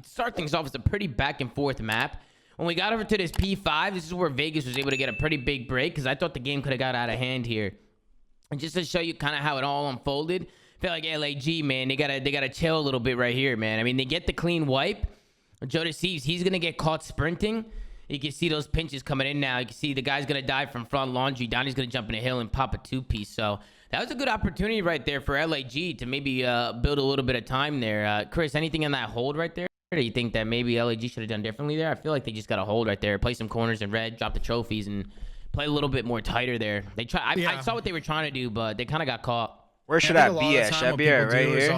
start things off as a pretty back and forth map. When we got over to this P5, this is where Vegas was able to get a pretty big break because I thought the game could have got out of hand here. And just to show you kind of how it all unfolded, I feel like LAG, man, they gotta chill a little bit right here, man. I mean, they get the clean wipe. Joe deceives. He's gonna get caught sprinting. You can see those pinches coming in now. You can see the guy's gonna die from front laundry. Donnie's gonna jump in a hill and pop a 2-piece. So that was a good opportunity right there for LAG to maybe build a little bit of time there. Chris, anything in that hold right there? Or do you think that maybe LAG should have done differently there? I feel like they just got a hold right there, play some corners in red, drop the trophies, and play a little bit more tighter there. They try. I saw what they were trying to do, but they kind of got caught. Where should I be at? Should I be at right here?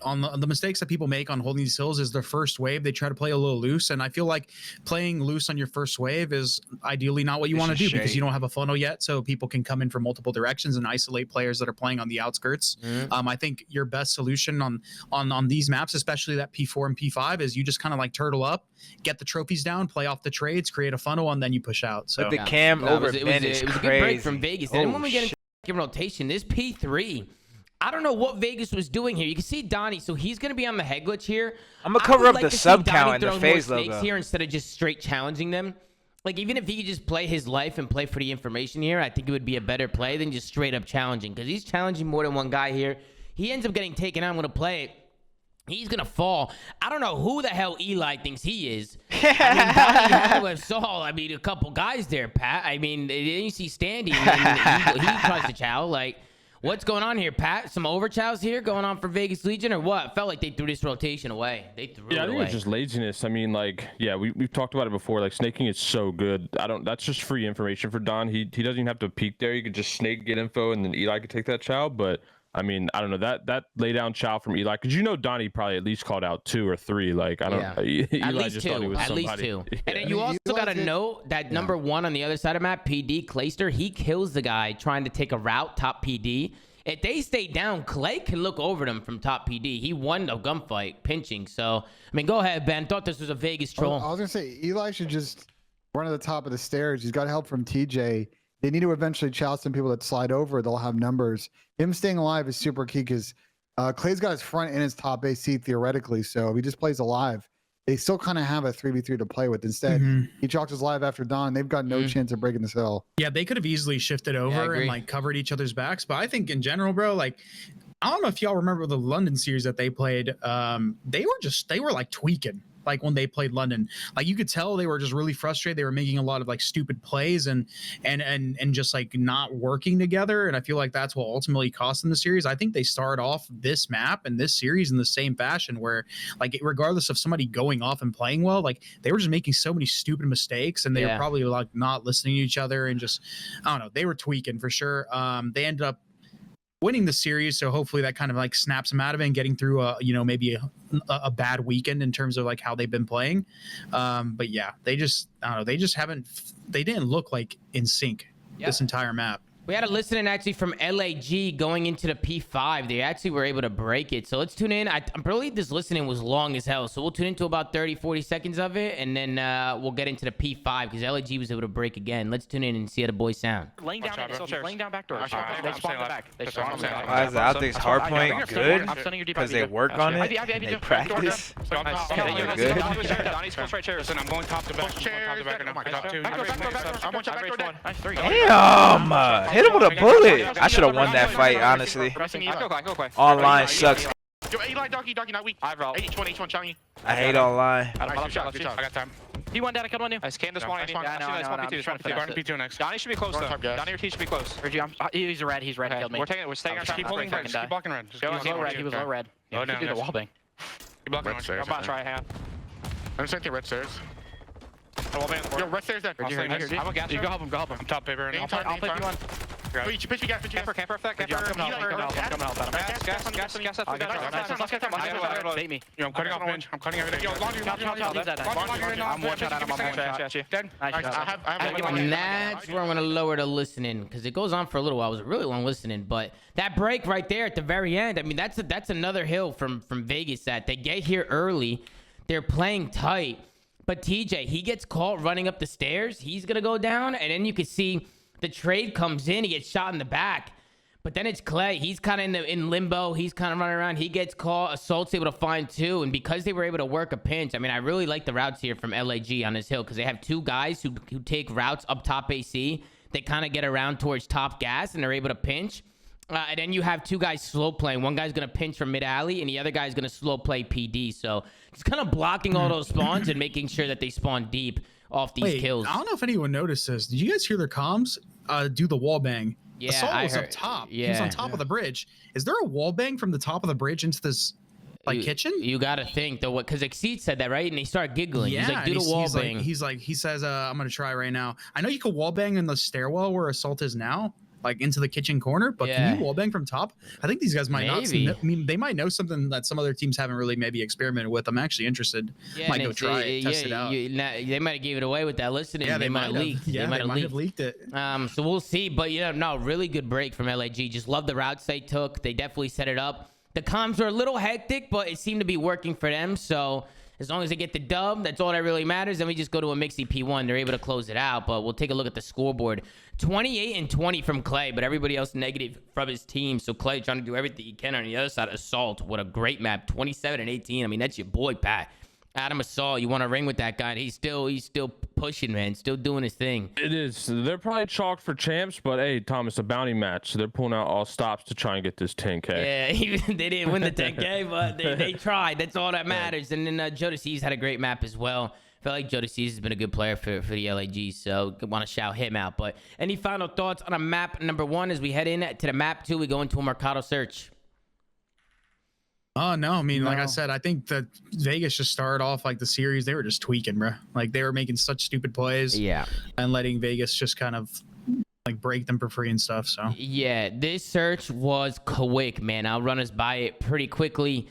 On the mistakes that people make on holding these hills is their first wave. They try to play a little loose, and I feel like playing loose on your first wave is ideally not what you want to do because you don't have a funnel yet, so people can come in from multiple directions and isolate players that are playing on the outskirts. I think your best solution on these maps, especially that P4 and P5, is you just kind of like turtle up, get the trophies down, play off the trades, create a funnel, and then you push out. So but the cam over Ben is crazy. It was a good break from Vegas. And then when we get into rotation, this P3. I don't know what Vegas was doing here. You can see Donnie, so he's going to be on the head glitch here. I'm going to cover up the sub count and the phase logo here instead of just straight challenging them. Like, even if he could just play his life and play for the information here, I think it would be a better play than just straight up challenging because he's challenging more than one guy here. He ends up getting taken out. I'm going to play it. He's going to fall. I don't know who the hell Eli thinks he is. I mean, Donnie had to have saw, a couple guys there, Pat. I mean, you see standing and he tries to chow. Like, what's going on here, Pat? Some overchows here going on for Vegas Legion or what? Felt like they threw this rotation away. They threw it away. I think it's just laziness. I mean, like, yeah, we've talked about it before. Like, snaking is so good. That's just free information for Don. He doesn't even have to peek there. You could just snake, get info, and then Eli could take that chow. But I mean, I don't know, that lay down chow from Eli, because Donnie probably at least called out 2 or 3. Like, I don't know. Eli just thought he was somebody. At least 2. Yeah. And then you also got to note that number 1 on the other side of map, PD, Clayster, he kills the guy trying to take a route, top PD. If they stay down, Clay can look over them from top PD. He won the gunfight, pinching. So, I mean, go ahead, Ben. Thought this was a Vegas troll. I was going to say, Eli should just run to the top of the stairs. He's got help from TJ. They need to eventually chow some people that slide over. They'll have numbers. Him staying alive is super key because Clay's got his front and his top AC theoretically. So if he just plays alive, they still kind of have a 3v3 to play with. Instead, he chalks his live after Dawn. They've got no chance of breaking this hill. Yeah, they could have easily shifted over and like covered each other's backs. But I think in general, bro, like, I don't know if y'all remember the London series that they played. They were like tweaking. Like when they played London, like you could tell they were just really frustrated. They were making a lot of like stupid plays and just like not working together. And I feel like that's what ultimately cost them the series. I think they started off this map and this series in the same fashion where like regardless of somebody going off and playing well, like they were just making so many stupid mistakes and they were probably like not listening to each other and just, I don't know, they were tweaking for sure. They ended up winning the series, so hopefully that kind of like snaps them out of it and getting through maybe a bad weekend in terms of like how they've been playing. But yeah, they just they didn't look like in sync this entire map. We had a listening actually from LAG going into the P5. They actually were able to break it. So let's tune in. I believe this listening was long as hell. So we'll tune into about 30-40 seconds of it, and then we'll get into the P5 because LAG was able to break again. Let's tune in and see how the boys sound. Laying down back door. They spawned the back. They spawned the back. Why is the Optics Hardpoint good? Because they work on it and they practice. They're good. I'm going top to back. Damn! Hit him with a bullet. I should have won that fight, honestly. Online sucks. Yo, Eli, doggy, not weak. H1, showing. I hate online. I got time. He went down, I killed one new. I scanned this one. P2 next. Donnie should be close though. Donnie or T should be close. He's red, killed me. We're staying on top. Keep holding red. Keep blocking red. He was low red. Yeah, he did a wall bang. Keep blocking red stairs. I'm about to try half. I'm starting to red stairs. Yo, red stairs dead. I'm a gas. You go help him. I'm top paper. I'll play P1. Pitch me gas. Camper effect. Come help him. Gas. Bait me. Yo, I'm cutting off pinch. I'm cutting everything. Yo, laundry. I'm one shot at him. Dead. And that's where I'm going to lower the listening because it goes on for a little while. It was a really long listening, but that break right there at the very end, I mean, that's another hill from Vegas that they get here early. They're playing tight. But TJ, he gets caught running up the stairs. He's going to go down. And then you can see the trade comes in. He gets shot in the back. But then it's Clay. He's kind of in limbo. He's kind of running around. He gets caught. Assault's able to find 2. And because they were able to work a pinch, I mean, I really like the routes here from LAG on this hill because they have 2 guys who take routes up top AC. They kind of get around towards top gas and they're able to pinch. And then you have 2 guys slow playing. One guy's going to pinch from mid alley and the other guy's going to slow play PD. So it's kind of blocking all those spawns and making sure that they spawn deep off these kills. I don't know if anyone noticed this. Did you guys hear their comms do the wall bang? Yeah, Assault I was heard. up top. Yeah. He was on top of the bridge. Is there a wall bang from the top of the bridge into this kitchen? You got to think though, because Exceed said that, right? And he started giggling. Yeah, he's like, do the wall bang. He says, I'm gonna try right now. I know you can wall bang in the stairwell where Assault is now, like into the kitchen corner, but can you wall bang from top? I think these guys might not. I mean, they might know something that some other teams haven't really maybe experimented with. I'm actually interested. Might go try it, test it out. They might have gave it away with that listening. Yeah, they might have leaked. Yeah, they might have leaked it. So we'll see. But no, really good break from LAG. Just love the routes they took. They definitely set it up. The comms were a little hectic, but it seemed to be working for them. So as long as they get the dub, that's all that really matters. Then we just go to a mixy P1. They're able to close it out. But we'll take a look at the scoreboard. 28 and 20 from Clay, but everybody else negative from his team. So Clay trying to do everything he can on the other side. Assault, what a great map. 27 and 18. I mean, that's your boy, Pat. Adam Assault, you want to ring with that guy. He's still pushing, man. Still doing his thing. It is. They're probably chalked for champs, but hey, Thomas, a bounty match. So they're pulling out all stops to try and get this 10K. Yeah, even they didn't win the 10K, but they tried. That's all that matters. And then Jodeci's had a great map as well. I feel like Jodeci's has been a good player for the LAG, so want to shout him out. But any final thoughts on a map number 1 as we head in to the map 2? We go into a Mercado search. Oh, no. I mean, like I said, I think that Vegas just started off like the series. They were just tweaking, bro. Like they were making such stupid plays. Yeah. And letting Vegas just kind of like break them for free and stuff. So, yeah, this search was quick, man. I'll run us by it pretty quickly.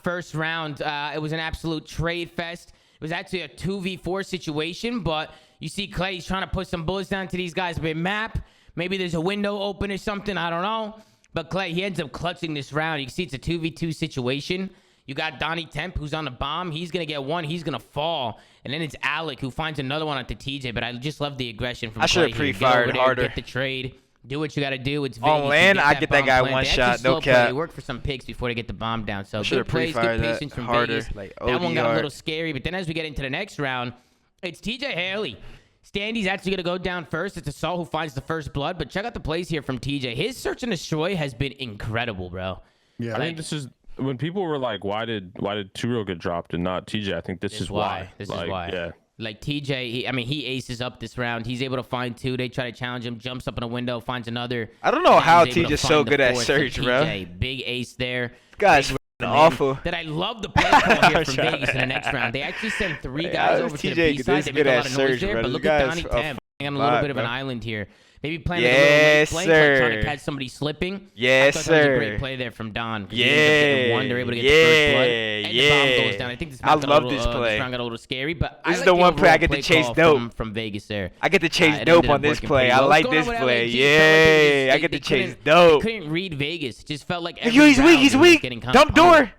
First round, it was an absolute trade fest. It was actually a 2v4 situation, but you see Clay's trying to put some bullets down to these guys with map. Maybe there's a window open or something. I don't know. But Clay, he ends up clutching this round. You can see it's a 2v2 situation. You got Donnie Temp, who's on the bomb. He's going to get one. He's going to fall. And then it's Alec, who finds another one onto TJ. But I just love the aggression from Clay. I should have pre-fired harder. Get the trade. Do what you got to do. It's Vegas. On land, I get that guy one shot. No cap. They work for some picks before they get the bomb down. So good plays, good patience from Vegas. That one got a little scary. But then as we get into the next round, it's TJ Haley. Standy's actually going to go down first. It's Assault who finds the first blood. But check out the plays here from TJ. His search and destroy has been incredible, bro. Yeah, I think this is when people were like, why did Turo get dropped and not TJ? I think this is why. This is why. Yeah. Like TJ, he aces up this round. He's able to find 2. They try to challenge him. Jumps up in a window, finds another. I don't know how TJ's so good at search, bro. Big ace there. Guys, awful. That I love the play call here from Vegas in the next round. They actually sent 3 guys over to the B side. They make a lot of noise there, but look at Donnie Temp on a little bit of an island here. Maybe playing like a little late flank, like trying to catch somebody slipping. Yes, I thought sir. That was a great play there from Don. Yeah, they're able to get the first blood, and the bomb goes down. I think this I love this play. This round got a little scary, but this is the one play I get to chase dope from Vegas there. I get to chase dope on this play. I like this play. Yeah, I get to chase dope. Couldn't read Vegas. It just felt like he's weak. He's weak. Dump door.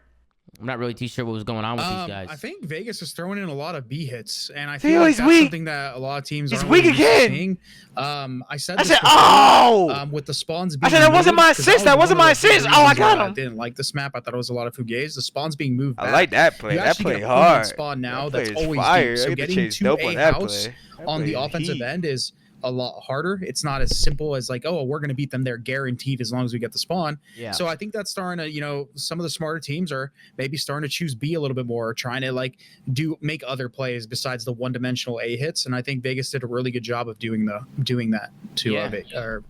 I'm not really too sure what was going on with these guys. I think Vegas is throwing in a lot of B hits, and I feel like that's something that a lot of teams are weak again. Seeing. I said with the spawns. I said that wasn't my assist. That wasn't my assist. Oh, I got him. I didn't like this map. I thought it was a lot of fugazi. The spawns being moved back. I like that play. That play hard. Spawn now. That's always fire. So getting to a house on the offensive end is a lot harder. It's not as simple as like, oh, we're going to beat them. They're guaranteed as long as we get the spawn. Yeah. So I think that's starting to, some of the smarter teams are maybe starting to choose B a little bit more, trying to like make other plays besides the one-dimensional A hits. And I think Vegas did a really good job of doing that to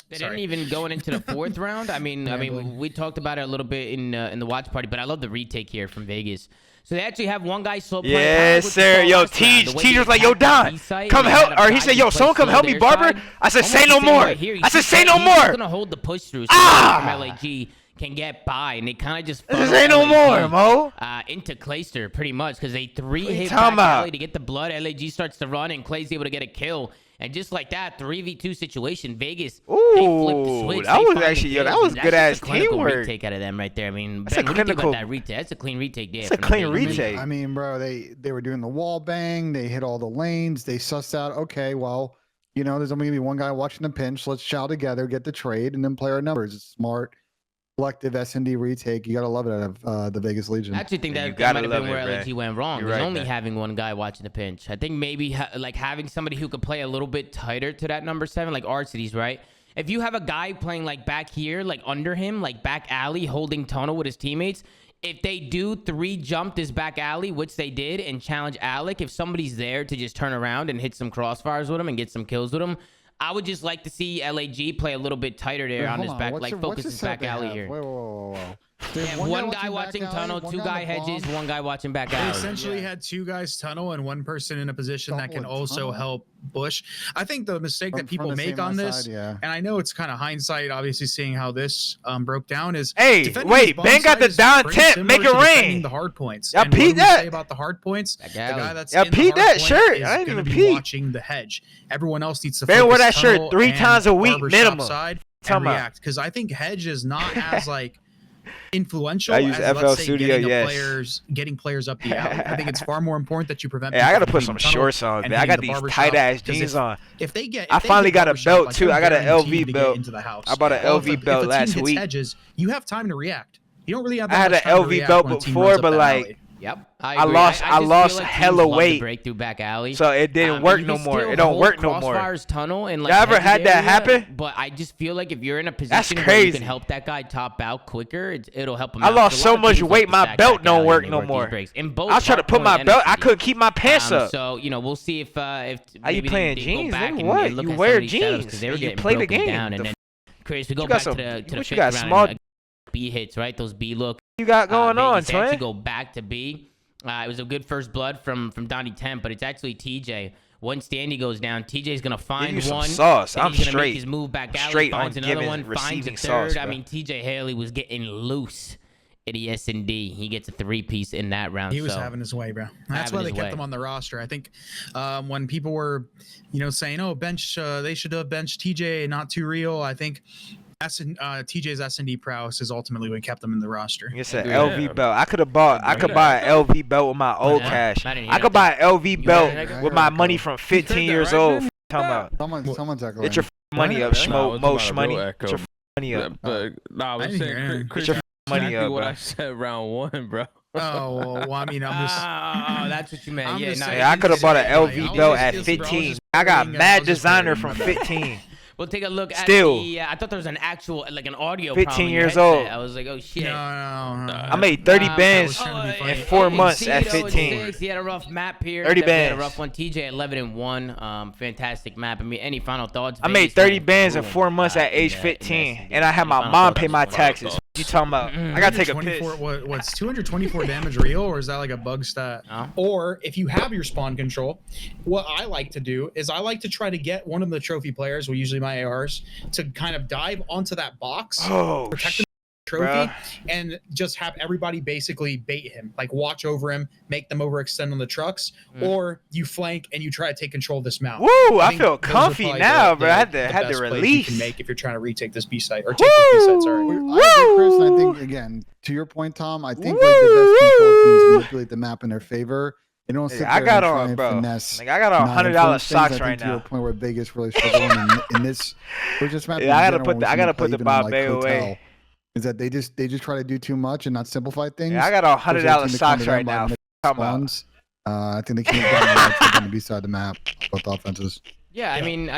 They didn't even going into the 4th round. I mean, we talked about it a little bit in the watch party, but I love the retake here from Vegas. So they actually have one guy slow playing. Yes, sir. Yo, Teach was like, yo, Don, come help. Or he said, yo, someone come help me, Barber. I said, say no more. I said, say no more. He's going to hold the push through so from LAG can get by, and they kind of just say no more, Mo. Into Clayster pretty much because they 3-hit back LA to get the blood. LAG starts to run, and Clay's able to get a kill. And just like that, 3v2 situation, Vegas. They flipped the switch. That was actually, that was good ass teamwork. Retake out of them right there. I mean, that's Ben, what do you think about that retake? That's a clean retake. That's a clean retake. I mean, bro, they were doing the wall bang. They hit all the lanes. They sussed out. Okay, well, You know, there's only gonna be one guy watching the pinch. Let's chow together, get the trade, and then play our numbers. It's smart, collective S&D retake. You gotta love it out of the Vegas Legion. I actually think Yeah, that might have been where LG went wrong. You're There's right only there. having one guy watching the pinch. I think maybe like having somebody who could play a little bit tighter to that number 7, like Arcity's, right? If you have a guy playing like back here, like under him, like back alley, holding tunnel with his teammates, if they do 3 jump this back alley, which they did, and challenge Alec, if somebody's there to just turn around and hit some crossfires with him and get some kills with him, I would just like to see LAG play a little bit tighter there on his back, like focus his back alley here. Whoa. Yeah, one guy watching tunnel, 2 guy hedges, 1 guy watching back They alley. essentially had 2 guys tunnel and 1 person in a position that can also help bush. I think the mistake that people make on this, and I know it's kind of hindsight, obviously seeing how this broke down, is Hey, wait, Ben got the down Temp, make it rain. The hard points. Y'all And what peep do we that? say about the hard points? The guy that's Y'all in the peep hard that point shirt? is I ain't gonna even be peep. watching the hedge. Everyone else needs to Ben focus wear that shirt tunnel 3 and times a week barbershop minimum. side and Talking about. react, because I think hedge is not as like influential I use as, FL let's say, Studio, getting players up the alley. I think it's far more important that you prevent. Hey, I people gotta from put hitting some tunnel shorts on, and man. I hitting got the these barbershop, tight ass 'cause jeans on. If they get, I finally got a belt, too. I got an LV LV belt. Into the house. I bought an Well, if LV the- belt if the team last hits week. Hedges, you have time to react. You don't really have. I That had much an time to LV react belt when a team before, runs up but that like, alley. Yep, I agree. lost I just lost feel like hella teams love to weight. break through back alley. So it didn't work you no can more. still It don't hold work no more. Crossfire's tunnel and like Y'all ever hedges had that area, happen? But I just feel like if you're in a That's position where you crazy. can help that guy top out quicker, it'll help him I out. lost A so lot of much teams like weight, to my stack belt back don't alley work and no work these more. breaks. In both I was trying to put Hardpoint my and belt. I SMD. couldn't keep my pants up. So you know, we'll see if Are you maybe playing they jeans? go back Nigga, and what? look You at wear some of these setups, jeans 'cause they were and you getting play the broken game. down. And The then Chris, we go you got back some- to the what fifth you got, round. small- And, B hits, right? Those B look. You got going on, Vegas, they actually twin? go back to B. It was a good first blood from Donnie Temp, but it's actually TJ. Once Standy goes down, TJ's gonna find you some one. sauce. then I'm he's gonna straight. make his move back out. Straight finds on another giving, one, finds a receiving third. sauce, I bro. mean, TJ Haley was getting loose at the S&D. He gets a 3-piece in that round. He was so. having his way, bro. That's why they kept him on the roster. I think when people were, saying, "Oh, bench," they should have benched TJ, not too real. I think TJ's S&D prowess is ultimately what kept him in the roster. It's an LV belt. I could buy an LV belt with my old cash. I could buy an LV belt with my money from 15 years old. Talking about Someone's echoing. get your money up, Nah, Mo it's money. about Get your money Yeah, up. but nah, I was didn't hear saying, it. Chris, Get your money exactly up, what bro. I said round 1, bro. Oh, well, I mean, I'm just. Oh, that's what you meant. I'm Yeah, just no, saying, Yeah, I could have bought an Like, LV I belt was at just- bro, I was 15. just I got burying- I mad was just designer burying from my bad. 15. We'll take a look at Still. the. I thought there was an actual, like an audio 15 problem in your years headset. old. I was like, oh shit. No. I made 30 bands in 4 months at 15. He had a rough map here. 30 Definitely had bands. a rough one. TJ 11-1. Fantastic map. I mean, any final thoughts? I made Vegas, 30 man? bands in Boom. 4 months at In age the 15, SND. and I had Any my final mom thoughts? pay my Any final taxes. thoughts? You talking about? I gotta take a piss. 224 what's 224 damage real, or is that like a bug stat? No. Or if you have your spawn control, what I like to do is I like to try to get one of the trophy players, well, usually my ARs, to kind of dive onto that box, Oh, protect the trophy, bruh. and just have everybody basically bait him, like watch over him, make them overextend on the trucks, or you flank and you try to take control of this mount. Woo! I think feel those are comfy probably now, the- bro. I had the the best plays release. you can make if you're trying to retake this B site or take this B site. Sorry. I agree, Chris, and I think again, to your point, Tom, I think like the best control teams manipulate the map in their favor. They don't sit there I got and try on, and bro. finesse Like, I got on $100 non-influence socks things. I right think to your now. point where Vegas really struggling in this, or just map. Yeah, I gotta in put general, the- I when gotta you put play the even on, Bob Bay Hotel, away. Is that they just try to do too much and not simplify things. Yeah, I got on Force their $100 team to come socks to them right by now. the Talking about. spawns. I think they can't get on the B side of the map, both offenses. Yeah, I mean,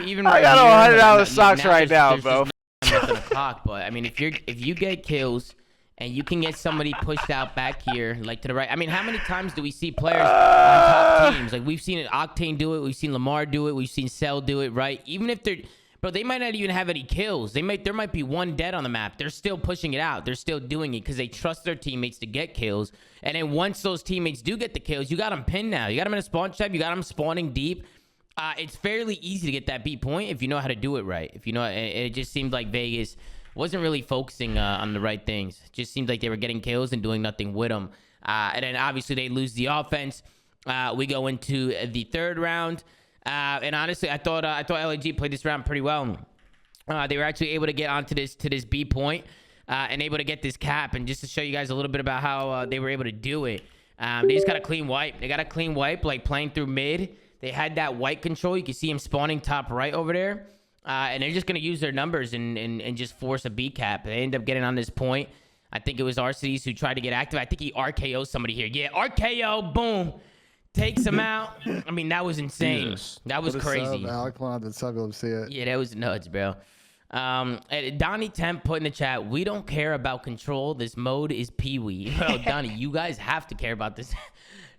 even I right got here, on $100 like, socks right now, there's bro. just nothing to clock, but I mean, if you get kills and you can get somebody pushed out back here, like to the right. I mean, how many times do we see players on top teams? Like we've seen Octane do it, we've seen Lamar do it, we've seen Cell do it, right? Even if they're, bro, they might not even have any kills. There might be one dead on the map. They're still pushing it out. They're still doing it because they trust their teammates to get kills. And then once those teammates do get the kills, you got them pinned now. You got them in a spawn trap. You got them spawning deep. It's fairly easy to get that B point if you know how to do it right. If you know, it just seemed like Vegas wasn't really focusing on the right things. It just seemed like they were getting kills and doing nothing with them. And then obviously they lose the offense. We go into the third round. And honestly, I thought LAG played this round pretty well. They were actually able to get onto this B point and able to get this cap. And just to show you guys a little bit about how they were able to do it, they just got a clean wipe. They got a clean wipe, like playing through mid. They had that white control. You can see him spawning top right over there. And they're just going to use their numbers and just force a B cap. They end up getting on this point. I think it was Arceus who tried to get active. I think he RKO'd somebody here. Yeah, RKO, boom. Takes him out. I mean, that was insane. Jesus. That was crazy. Alec went out the sub. You'll see it. Yeah, that was nuts, bro. Donnie Temp put in the chat, we don't care about control. This mode is pee-wee. Well, Donnie, you guys have to care about this.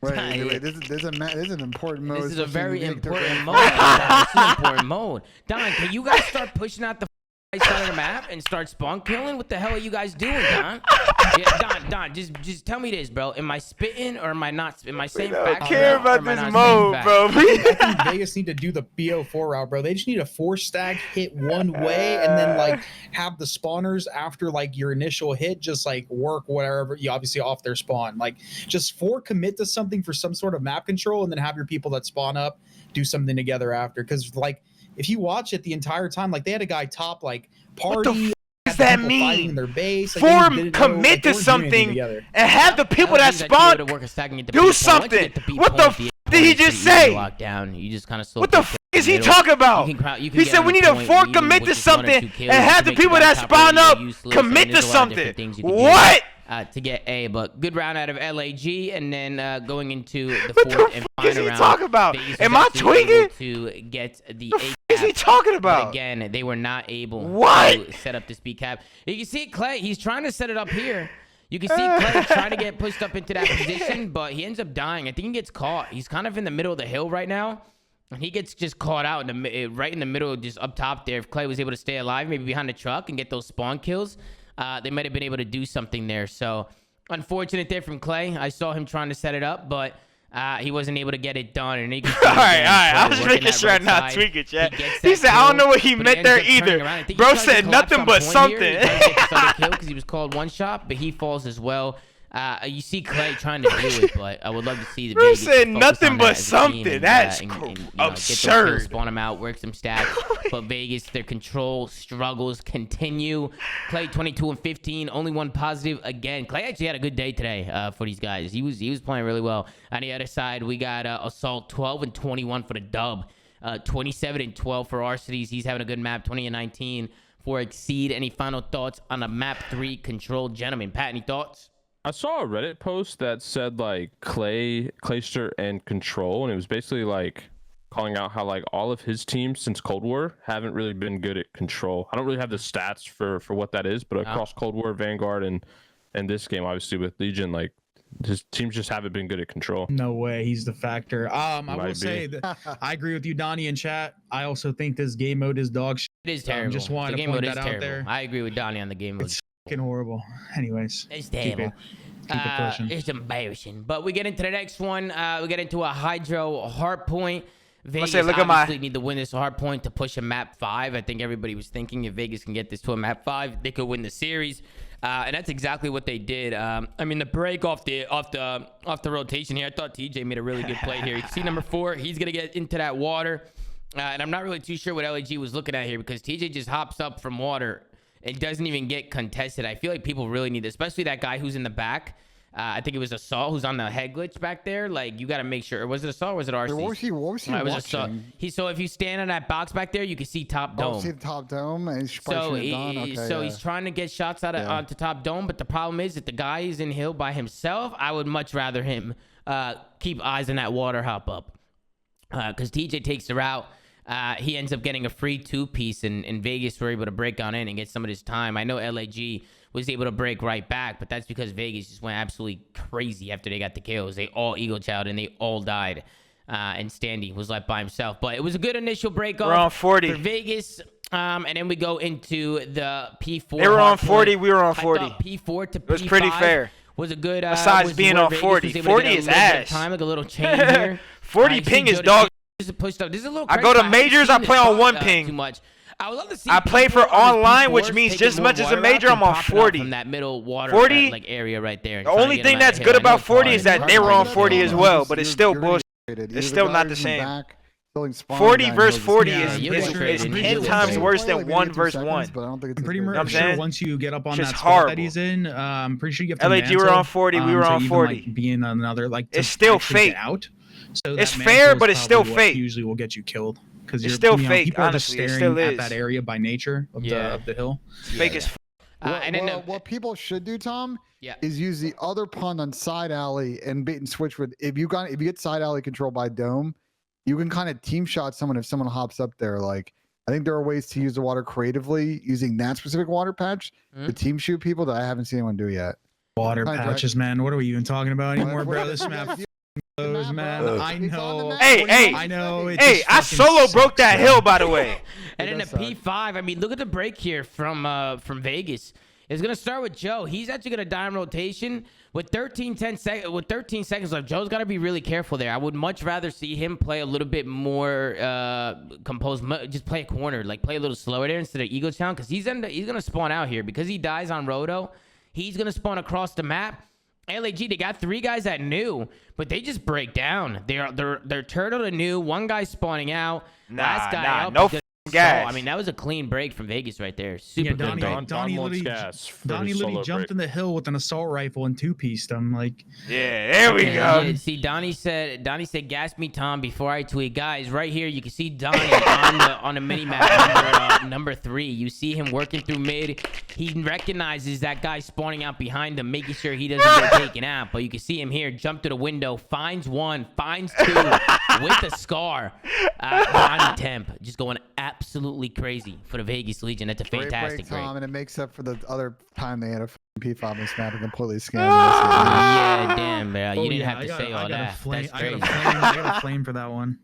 Wait, this is an important mode. This is a very important mode. This is an important mode. Don, can you guys start pushing out the side of the map and start spawn killing? What the hell are you guys doing, Don? Yeah, Don, just tell me this, bro. Am I spitting or am I not? Am I saying facts? I don't care about this mode, bro. I think Vegas need to do the BO4 route, bro. They just need a 4-stack hit one way and then like have the spawners after like your initial hit just like work whatever you obviously off their spawn. Like just 4 commit to something for some sort of map control and then have your people that spawn up do something together after. Because like if you watch it the entire time, like they had a guy top like party. What the does that mean? Their base, like, form commit to something and have the people that spawn do something. What the f did he just say? You just kind of what the f is he talking about? He said we need a 4 commit to something and have the people that spawn up commit to something. What? To get A, but good round out of LAG, and then going into the what 4th the and f is final he round. talking about? Am I tweaking? To get the what the f is he talking about? But again, they were not able to set up the speed cap. You can see Clay, he's trying to set it up here. You can see Clay trying to get pushed up into that position, but he ends up dying. I think he gets caught. He's kind of in the middle of the hill right now. And he gets just caught out right in the middle, just up top there. If Clay was able to stay alive, maybe behind the truck and get those spawn kills, they might have been able to do something there. So unfortunate there from Clay. I saw him trying to set it up, but he wasn't able to get it done. And he all right. I was making sure I'm not tweaking, chat. He said, I don't know what he meant there either. Bro said nothing but something. Because he was called one shot, but he falls as well. You see Clay trying to do it, but I would love to see the Bro said nothing but something. That's absurd. Spawn them out, work some stats. But Vegas, their control struggles continue. Clay 22 and 15, only one positive again. Clay actually had a good day today for these guys. He was playing really well. On the other side, we got Assault 12 and 21 for the dub. 27 and 12 for Arceus. He's having a good map. 20 and 19 for Exceed. Any final thoughts on the map 3 control, gentlemen? Pat, any thoughts? I saw a Reddit post that said like Clayster and Control, and it was basically like calling out how like all of his teams since Cold War haven't really been good at Control. I don't really have the stats for what that is, but across Cold War, Vanguard, and this game, obviously with Legion, like his teams just haven't been good at Control. No way, he's the factor. I will say that I agree with you, Donnie, in chat. I also think this game mode is dog shit. It is terrible. Just wanted to point that out there. I agree with Donnie on the game mode. It's fucking horrible. Anyways, it's terrible. Keep it pushing. It's embarrassing. But we get into the next one. We get into a Hydro Hardpoint. Vegas obviously need to win this Hardpoint to push a map 5. I think everybody was thinking if Vegas can get this to a map 5, they could win the series. And that's exactly what they did. I mean, the break off the rotation here, I thought TJ made a really good play here. You see number 4, he's gonna get into that water. And I'm not really too sure what LAG was looking at here because TJ just hops up from water. It doesn't even get contested. I feel like people really need, especially that guy who's in the back. I think it was Assault who's on the head glitch back there. Like, you got to make sure. Was it Assault or was it RC? What was he watching? So if you stand on that box back there, you can see top dome. Oh, see the top dome? And he's he's trying to get shots out of onto top dome. But the problem is that the guy is in hill by himself. I would much rather him keep eyes on that water hop up. Because TJ takes the route. He ends up getting a free 2-piece, and Vegas were able to break on in and get some of his time. I know LAG was able to break right back, but that's because Vegas just went absolutely crazy after they got the kills. They all Eagle Child, and they all died. And Standy was left by himself. But it was a good initial break off. We're on 40. For Vegas. And then we go into the P4. They were on 40. We were on 40. I thought P4 to P5 it was pretty fair. Was a good. Besides being on 40. 40 is ass. Time, like a little change here. 40 ping is dog. This is pushed up. This is a little. I go to majors. I play on 1 ping. Too much. I would love to see. I play for online, which means just as much as a major. I'm on 40. From that middle water 40 like area right there. The only thing that's good about 40 is that they were on 40 as well, but it's still bullshit. It's still not the same. 40 versus 40 is 10 times worse than 1 versus 1. I'm pretty sure once you get up on that spot horrible. that he's in, I'm pretty sure you have to LAG were on 40, we were on 40. Like, be in another, like, it's still fake. Out. So It's that fair, mantle but is it's still probably what fake. Usually will get you killed because It's still fake, People honestly, are it just still staring is. at that area by nature of the hill. It's fake as What people should do, Tom, Yeah. is use the other pun on side alley and bait and switch with. If you get side alley controlled by dome, you can kind of team shot someone if someone hops up there. Like I think there are ways to use the water creatively using that specific water patch to team shoot people that I haven't seen anyone do yet. Water patches, man. What are we even talking about anymore, bro? This map blows, man. I know. Hey, I know. Hey, I solo broke that hill, by the way. And then the P5, I mean, look at the break here from Vegas. It's gonna start with Joe. He's actually gonna die in rotation with 13 seconds left. Joe's got to be really careful there. I would much rather see him play a little bit more composed. Just play a corner, like play a little slower there instead of ego challenge, because he's gonna spawn out here because he dies on Roto. He's gonna spawn across the map. LAG, they got 3 guys that knew, but they just break down. They're turtle to new. One guy spawning out. Last guy up. No gas. I mean, that was a clean break from Vegas right there. Super clean break. Donnie literally jumped in the hill with an assault rifle and 2-pieced him. Like, yeah, there we go. Yeah, see, Donnie said, gas me, Tom, before I tweet. Guys, right here, you can see Donnie on the mini map number 3. You see him working through mid. He recognizes that guy spawning out behind him, making sure he doesn't get taken out. But you can see him here, jump to the window, finds 1, finds 2 with a scar on Temp, just going absolutely crazy for the Vegas Legion. That's a fantastic break. Tom, and it makes up for the other time they had a P5 on this map and completely scammed. Yeah, damn, bro. You didn't have to say all that. That's crazy. I got a flame for that one.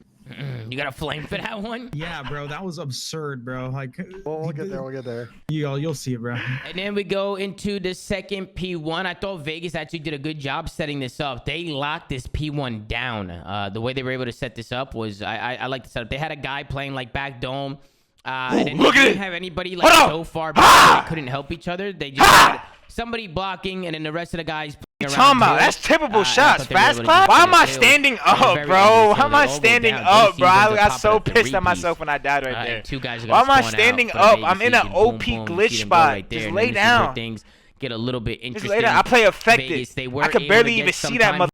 You got a flame for that one? Yeah, bro, that was absurd, bro. Like, we'll get there. We'll get there. You'll see it, bro. And then we go into the second P1. I thought Vegas actually did a good job setting this up. They locked this P1 down. The way they were able to set this up was I like the setup. They had a guy playing like back dome. And then they didn't have anybody like so far back they couldn't help each other. They just had somebody blocking, and then the rest of the guys playing around. That's typical shots. Fast clap. Why am I standing up, bro? Why am I standing up, bro? I got so pissed at myself when I died right there. 2 guys Why am I standing up? I'm in an OP glitch spot. Just lay down. Things get a little bit interesting. Just lay down. I play affected. I could barely even see that mother.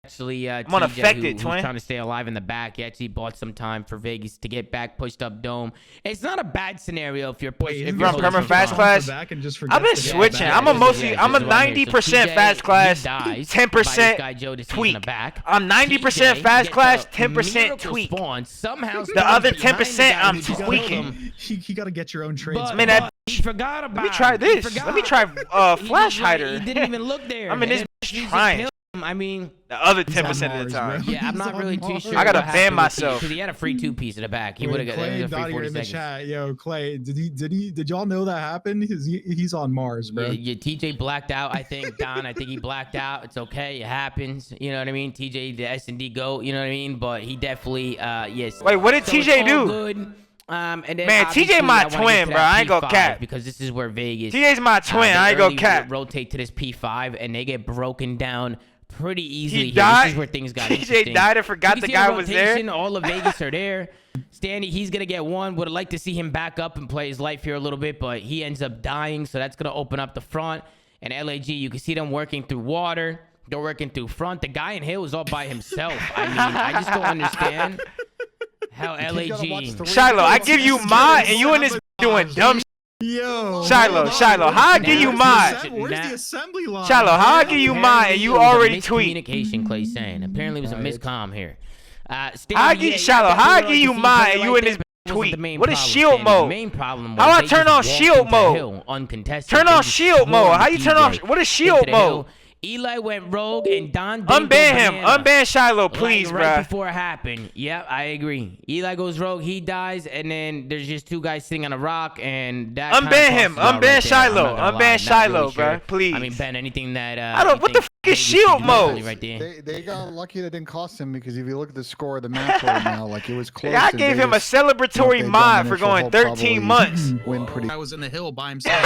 Actually, I'm unaffected, who's trying to stay alive in the back. He actually bought some time for Vegas to get back, pushed up dome. It's not a bad scenario if you're pushed. If you're on perma fast class, I've been switching. I'm a 90% fast class, 10% tweak. I'm 90% fast class, 10% tweak. The other 10% I'm tweaking. You gotta get your own trades. Man, he forgot about. Let me try this. Let me try flash hider. He didn't even look there. I'm in this trying. I mean, the other 10% of the time. Yeah, I'm not really too sure. I gotta ban myself because he had a free 2-piece in the back. He would have got a free 40 seconds. Chat. Yo, Clay, did y'all know that happened? He's on Mars, bro. Yeah, TJ blacked out. I think Don. I think he blacked out. It's okay. It happens. You know what I mean? TJ, the S&D goat. You know what I mean? But he definitely, yes. Wait, what did TJ do? Good. And then man, TJ my twin, bro. I ain't gonna cap. Because this is where Vegas. TJ's my twin. I ain't gonna cap. Rotate to this P5 and they get broken down pretty easily. He died. This is where things got TJ interesting. died and forgot the guy was there. All of Vegas are there. Stanley, he's gonna get 1. Would like to see him back up and play his life here a little bit, but he ends up dying, so that's gonna open up the front. And LAG, you can see them working through water. They're working through front. The guy in here was all by himself. I mean, I just don't understand how LAG. Shiloh, I give you mine, and you in this doing dumb shit. Yo, Shiloh, how I give you mine? Where's the assembly line? Shiloh, how I give you mine and you already tweet? Miscommunication, Clay saying. Apparently, it was a miscomm here. Shiloh, how I give you mine and you in this tweet? What is shield mode? The main problem how I turn on shield mode? Uncontested. Turn on shield mode. How you turn on? What is shield mode? Eli went rogue and Don unban him. Unban Shiloh, please, like, bro. Right before it happened. Yep, I agree. Eli goes rogue, he dies, and then there's just 2 guys sitting on a rock, and that unban him. Unban Shiloh. Unban Shiloh, bro. Please. I mean, ban anything that. I don't. What the f is shield mode? Right there. They got lucky that didn't cost him, because if you look at the score of the match right now, like it was close. I gave him a celebratory mod for going 13 months. Win pretty. I was in the hill by himself.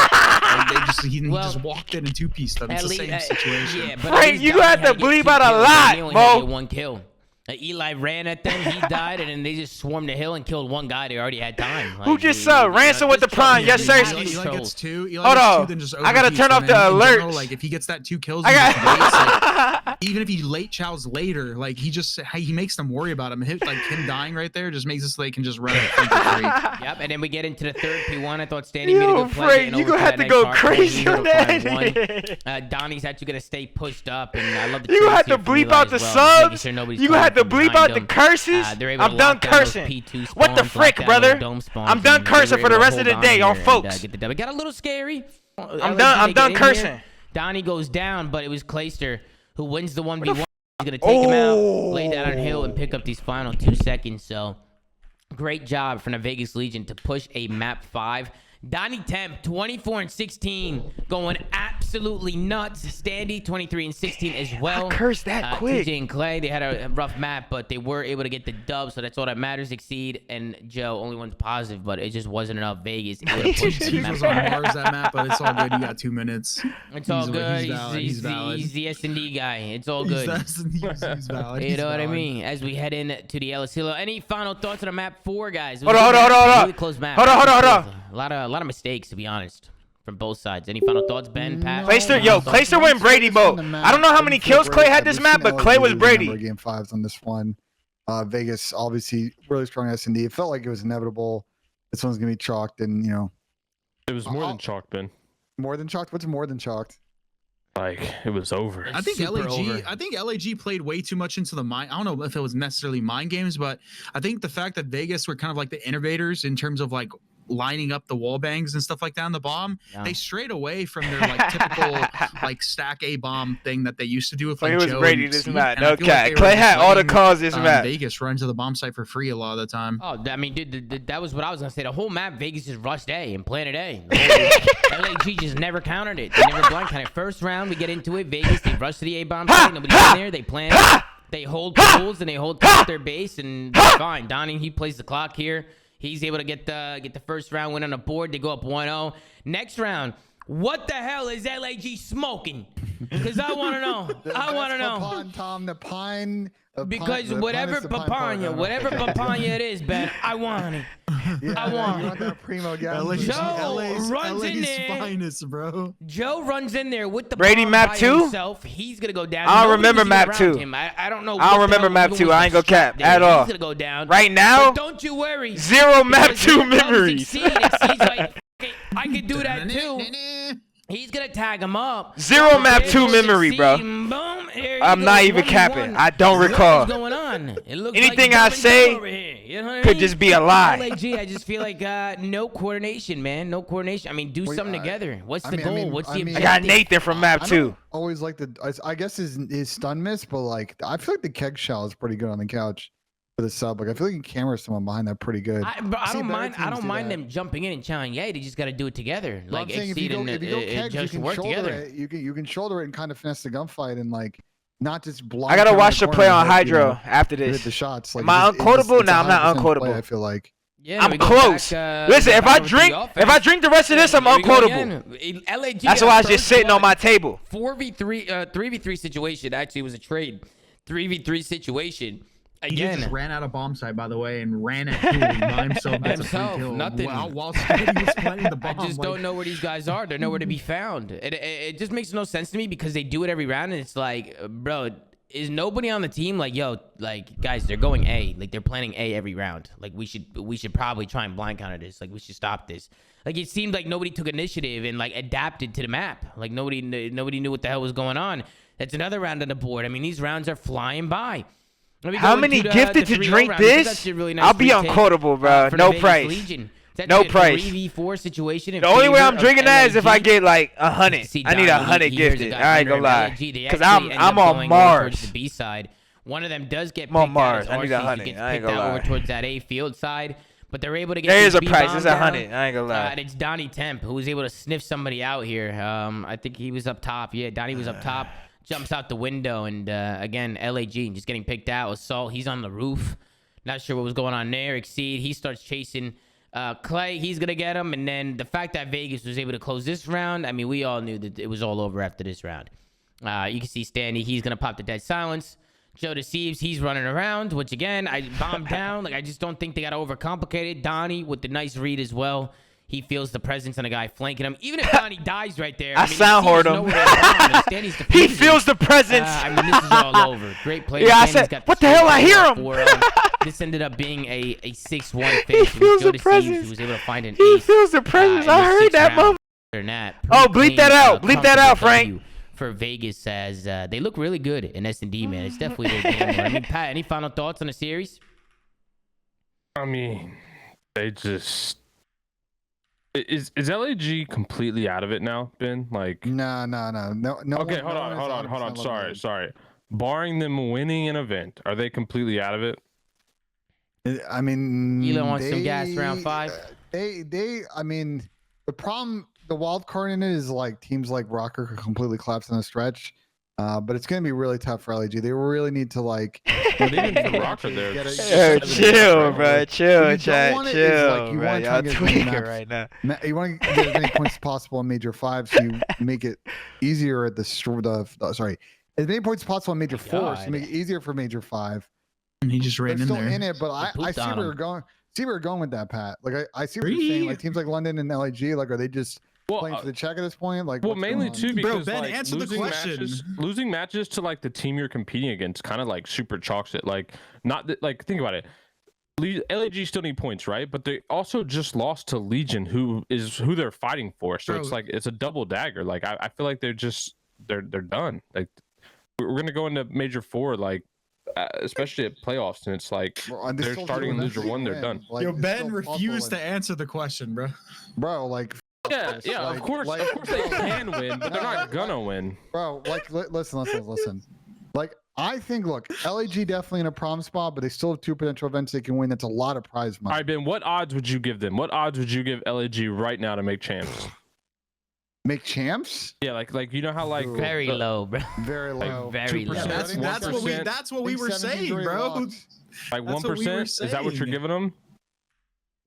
He just walked in and 2-pieced them. It's the same situation. Yeah, but Frank, you got to bleep out a lot, bro. 1 kill. Eli ran at them, he died, and then they just swarmed the hill and killed one guy. They already had time. Like, who just Ransom with the prime? Yes, sir. Eli gets two. Hold on. I gotta turn off the alerts. Like if he gets that 2 kills, like, even if he late chows later, like he makes them worry about him. Him dying right there just makes it so they can just run it for free. Yep, and then we get into the third P1. I thought Stanley made a good play. You gonna have to go crazy on that. Donnie's actually gonna stay pushed up, and I love the. You gonna have to bleep out the subs. You gonna have to bleep out the curses. I'm done cursing. What the frick, brother? I'm done cursing for the rest of the day on folks. It got a little scary. I'm done cursing. Donnie goes down, but it was Clayster who wins the 1v1. He's gonna take him out, lay down on hill, and pick up these final 2 seconds. So great job from the Vegas Legion to push a map 5. Donnie Temp, 24-16, going absolutely nuts. Standy, 23-16 as well. I cursed that quick. TJ and Clay, they had a rough map, but they were able to get the dub, so that's all that matters. Exceed and Joe, only one's positive, but it just wasn't enough. Vegas he was on Mars that map, but it's all good. You got 2 minutes. It's all good. He's the S&D guy. It's all good. He's valid. You know what I mean? As we head into the LS Hilo. Any final thoughts on the map 4, guys? Hold on. Really close map. Hold on. A lot of mistakes, to be honest, from both sides. Any final thoughts, Ben? Pat? Clayster went Brady mode. I don't know how many kills Clay had this map, but Clay was Brady. Game 5s on this one. Vegas, obviously, really strong S&D. It felt like it was inevitable. This one's gonna be chalked, and it was more than chalked, Ben. More than chalked? What's more than chalked? Like it was over. I think LAG played way too much into the mind. I don't know if it was necessarily mind games, but I think the fact that Vegas were kind of like the innovators in terms of like lining up the wall bangs and stuff like that on the bomb, they strayed away from their like typical like stack a bomb thing that they used to do with like Clay was Joe Brady and this Steve. map. And I feel Okay, like Clay had all the calls this map. Vegas run to the bomb site for free a lot of the time. Oh, I mean, dude, that was what I was gonna say. The whole map, Vegas just rushed A and Planet A. LAG just never countered it. They never blind countered. First round, we get into it. Vegas, they rush to the A bomb site. Nobody's in there. They plan it. They hold pools and they hold their base, and they're fine. Donnie, he plays the clock here. He's able to get the first round win on the board. They go up 1-0. Next round, what the hell is LAG smoking? Because I want to know. I want to know. Papon, Tom, the pine. Because whatever papaya it is, Ben, I want it. I want it. That primo guy. Joe runs in there. Finest, bro. Joe runs in there with the Brady bomb map by 2. himself. He's gonna go down. I don't remember map 2. I don't know. I don't remember map 2. I ain't gonna cap at all. He's gonna go down right now. But don't you worry. 0 map 2 memories. He's like, I could do that too. He's gonna tag him up. 0 map 2 memory, bro. Boom, I'm not even capping. I don't recall. What's going on? It looks anything like I say you know could just be a lie. LAG, I just feel like no coordination, man. No coordination. I mean, do something together. What's the goal? What's the objective? I got Nathan from map 2. Always like I guess his stun miss, but like I feel like the keg shell is pretty good on the couch for the sub. Like I feel like you can camera someone behind that pretty good. I don't mind them jumping in and challenging. Yeah, they just got to do it together. Like if you go kegs, you can shoulder it. You can shoulder it and kind of finesse the gunfight and like not just block. I gotta watch the play on Hydro after this. Hit the shots. Like, am I unquotable? No, I'm not unquotable. I feel like. Yeah, I'm close. Listen, if I drink the rest of this, I'm unquotable. That's why I was just sitting on my table. 4v3, 3v3 situation. Actually, it was a trade. 3v3 situation. Again, he just ran out of bomb site, by the way, and ran at Cooley by himself. Nothing. While Stanley was planting the bomb. I just don't know where these guys are. They're nowhere to be found. It just makes no sense to me because they do it every round, and it's like, bro, is nobody on the team like, yo, like, guys, they're going A. Like, they're planning A every round. Like, we should probably try and blind counter this. Like, we should stop this. Like, it seemed like nobody took initiative and, like, adapted to the map. Like, nobody knew what the hell was going on. That's another round on the board. I mean, these rounds are flying by. How many gifted to drink this? Really nice. I'll be unquotable, bro. No price. No price. 3v4 situation. The only way I'm drinking that is if I get like 100. I need 100 gifted. I ain't gonna lie. Because I'm on Mars. The B side. One of them does get picked on Mars. I need 100. I ain't gonna lie. Over towards that A field side. But they're able to get. There is a price. It's 100. I ain't gonna lie. And it's Donnie Temp who was able to sniff somebody out here. I think he was up top. Yeah, Donnie was up top. Jumps out the window, and again, LAG just getting picked out. Assault, he's on the roof. Not sure what was going on there. Exceed, he starts chasing Clay. He's going to get him. And then the fact that Vegas was able to close this round, I mean, we all knew that it was all over after this round. You can see Standy, he's going to pop the dead silence. Joe deceives. He's running around, which again, I bombed down. Like, I just don't think they got to overcomplicate it. Donnie with the nice read as well. He feels the presence on a guy flanking him. Even if Donnie dies right there, I sound hoard him. He feels the presence. I mean, this is all over. Great play. Yeah, I said, what the hell? I hear him. This ended up being a 6-1 finish. He feels the presence. He was able to find an ace. He feels the presence. I heard that, mother. Oh, bleep that out. Bleep that out, Frank. For Vegas, as they look really good in S&D, man. It's definitely their game. I mean, Pat, any final thoughts on the series? I mean, they just... Is LAG completely out of it now, Ben? Like, No. Okay, hold on. Sorry. Barring them winning an event, are they completely out of it? I mean, Elon wants some gas round 5. I mean, the problem, the wild card in it is like teams like Rocker could completely collapse in a stretch. But it's going to be really tough for LAG. They really need to like. Well, they didn't for Rocker there. Chill, bro. Chill, chat. Chill. You want y'all to tweaking right now. You want to get as many points as possible in Major 5, so you make it easier at sorry, as many points as possible in Major 4, so you make it easier for Major 5. And he just ran in still there. in it, but I see where you're going. See where you're going with that, Pat. Like I see what you're saying. Like teams like London and LAG, like are they just playing for the check at this point? Like, well, mainly too because Ben, like answer the question. Losing matches to like the team you're competing against kind of like super chalks it. Like like think about it. LAG still need points, right? But they also just lost to Legion, who they're fighting for. So it's like it's a double dagger. Like I feel like they're done. Like we're gonna go into Major 4 like. Especially at playoffs, and it's like they're starting in Loser 1, they're done. Like, yo, Ben refused to answer the question, bro. Bro, like, yeah, of course they can win, but they're not gonna win. Bro, like, listen. Like, I think, look, LAG definitely in a prom spot, but they still have 2 potential events they can win. That's a lot of prize money. All right, Ben, what odds would you give them? What odds would you give LAG right now to make champs? Make champs? Yeah, like you know how like very low, bro. Very low. Like very low. That's what we were saying, bro. Like 1%? Is that what you're giving them?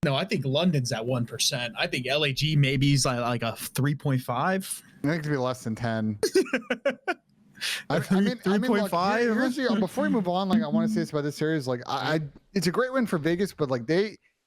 No, I think London's at 1%. I think LAG maybe is like a 3.5. I think it could be less than 10. I mean, 3.5. Before we move on, like I want to say this about this series. Like it's a great win for Vegas, but like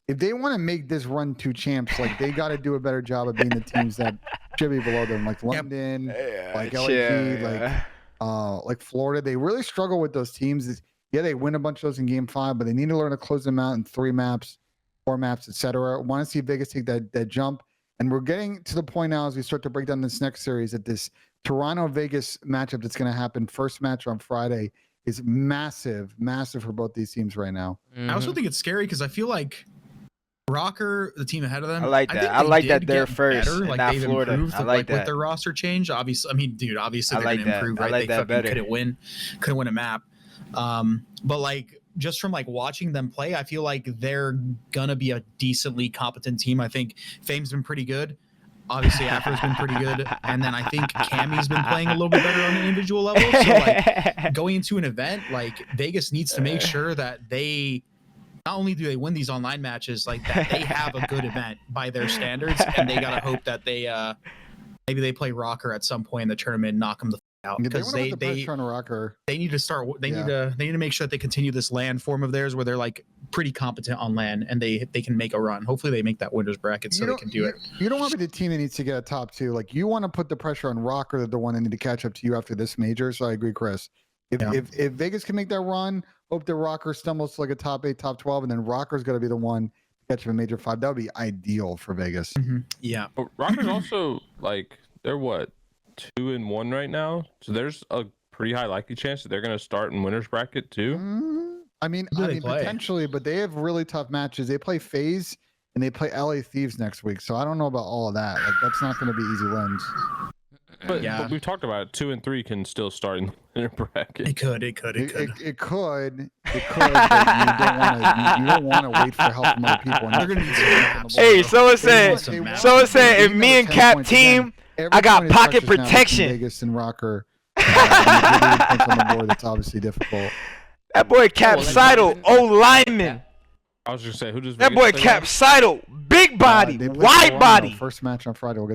if they want to make this run to champs, like they got to do a better job of being the teams that should be below them, like London, like LAG, like Florida. They really struggle with those teams. Yeah, they win a bunch of those in Game 5, but they need to learn to close them out in 3 maps, 4 maps, etc. Want to see Vegas take that jump, and we're getting to the point now as we start to break down this next series that this Toronto-Vegas matchup that's going to happen, first match on Friday, is massive for both these teams right now. I also think it's scary because I feel like Rocker, the team ahead of them. I like that. I like that they're first, like not they've Florida. improved, I like that. with their roster change. Obviously, I mean, dude, obviously they're gonna improve, right? I like that better. Couldn't win a map. But like just from like watching them play, I feel like they're gonna be a decently competent team. I think Fame's been pretty good. Obviously, Afro's been pretty good, and then I think Cammy's been playing a little bit better on an individual level. So like going into an event, like Vegas needs to make sure that they. Not only do they win these online matches, like that they have a good event by their standards, and they gotta hope that they maybe they play Rocker at some point in the tournament and knock them the out because they need to start. They need to make sure that they continue this LAN form of theirs where they're like pretty competent on LAN and they can make a run. Hopefully they make that winners bracket so they can do it. You don't want to be the team that needs to get a top 2. Like you want to put the pressure on Rocker, they're the one that need to catch up to you after this major. So I agree, Chris. If Vegas can make that run, hope the Rocker stumbles to like a top 8, top 12, and then Rocker's got to be the one to catch a major 5. That would be ideal for Vegas. Mm-hmm. Yeah. But Rocker's also like they're what 2-1 right now, so there's a pretty high likely chance that they're going to start in winners bracket too. I mean potentially, but they have really tough matches. They play FaZe and they play LA Thieves next week, so I don't know about all of that. Like that's not going to be easy wins. But we've talked about it. 2 and 3 can still start in the bracket. It could. But you don't want to wait for help from other people. Hey, someone said if me and Cap team, I got pocket protection. Vegas and Rocker. On the board, that's obviously difficult. That boy Cap Seidel, lineman. I was just saying, who does that boy Cap Seidel, big body, wide body. First match on Friday. We'll get